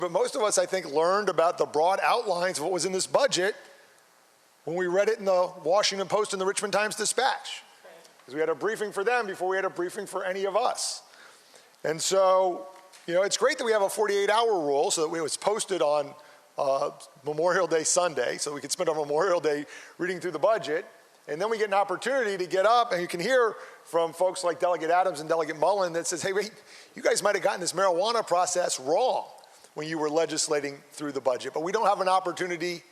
But most of us, I think, learned about the broad outlines of what was in this budget when we read it in the Washington Post and the Richmond Times-Dispatch. Because we had a briefing for them before we had a briefing for any of us. And so, you know, it's great that we have a 48-hour rule so that it was posted on Memorial Day Sunday, so we could spend our Memorial Day reading through the budget. And then we get an opportunity to get up, and you can hear from folks like Delegate Adams and Delegate Mullen that says, hey, wait, you guys might have gotten this marijuana process wrong when you were legislating through the budget, but we don't have an opportunity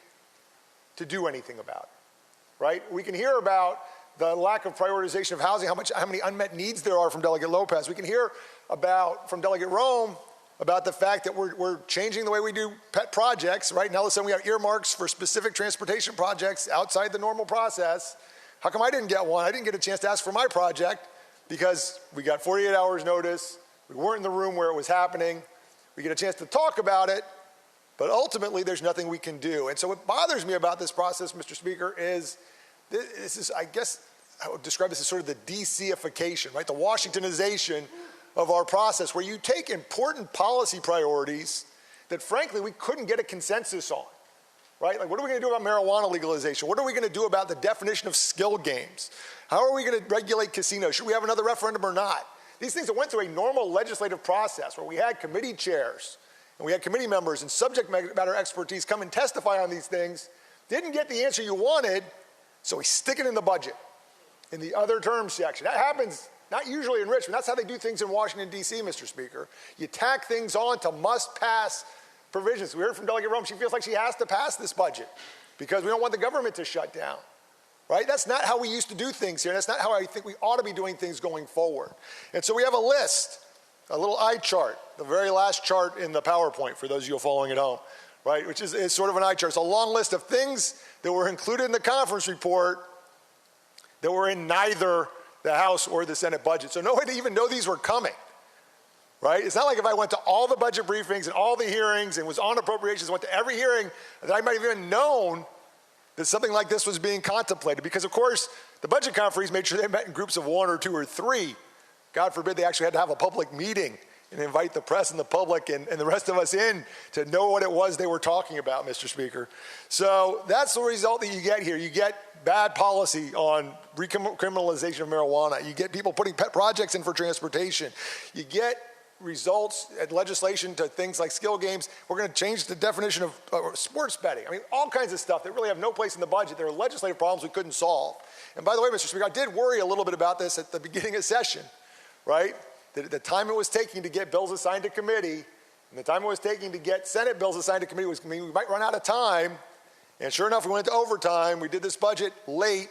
to do anything about it, right? We can hear about the lack of prioritization of housing, how many unmet needs there are from Delegate Lopez. We can hear from Delegate Rome about the fact that we're changing the way we do pet projects, right? Now all of a sudden we have earmarks for specific transportation projects outside the normal process. How come I didn't get one? I didn't get a chance to ask for my project because we got 48 hours notice. We weren't in the room where it was happening. We get a chance to talk about it, but ultimately there's nothing we can do. And so what bothers me about this process, Mr. Speaker, is this is, I guess, I would describe this as sort of the DC-ification, right? The Washingtonization of our process, where you take important policy priorities that frankly we couldn't get a consensus on, right? Like, what are we gonna do about marijuana legalization? What are we gonna do about the definition of skill games? How are we gonna regulate casinos? Should we have another referendum or not? These things that went through a normal legislative process where we had committee chairs and we had committee members and subject matter expertise come and testify on these things, didn't get the answer you wanted, so we stick it in the budget, in the other terms section. That happens not usually in Richmond. That's how they do things in Washington, D.C., Mr. Speaker. You tack things on to must-pass provisions. We heard from Delegate Rome. She feels like she has to pass this budget because we don't want the government to shut down, right? That's not how we used to do things here. That's not how I think we ought to be doing things going forward. And so we have a list, a little eye chart, the very last chart in the PowerPoint for those of you following at home, right, which is sort of an eye chart. It's a long list of things that were included in the conference report that were in neither the House or the Senate budget. So no way to even know these were coming, right? It's not like if I went to all the budget briefings and all the hearings and was on appropriations, went to every hearing, that I might have even known that something like this was being contemplated. Because of course, the budget conferees made sure they met in groups of 1 or 2 or 3. God forbid they actually had to have a public meeting and invite the press and the public and the rest of us in to know what it was they were talking about, Mr. Speaker. So that's the result that you get here. You get bad policy on recriminalization of marijuana. You get people putting pet projects in for transportation. You get results and legislation to things like skill games. We're going to change the definition of sports betting. I mean, all kinds of stuff that really have no place in the budget. There are legislative problems we couldn't solve. And by the way, Mr. Speaker, I did worry a little bit about this at the beginning of session, right? The time it was taking to get bills assigned to committee and the time it was taking to get Senate bills assigned to committee was, I mean, we might run out of time. And sure enough, we went into overtime. We did this budget late,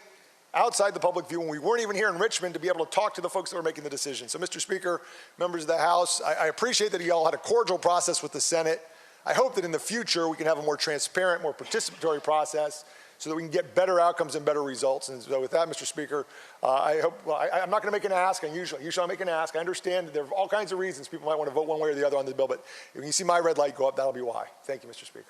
outside the public view, when we weren't even here in Richmond to be able to talk to the folks that were making the decision. So, Mr. Speaker, members of the House, I appreciate that you all had a cordial process with the Senate. I hope that in the future we can have a more transparent, more participatory process so that we can get better outcomes and better results. And so with that, Mr. Speaker, I hope, well, I'm not going to make an ask. Usually I'll make an ask. I understand that there are all kinds of reasons people might want to vote one way or the other on the bill, but when you see my red light go up, that'll be why. Thank you, Mr. Speaker.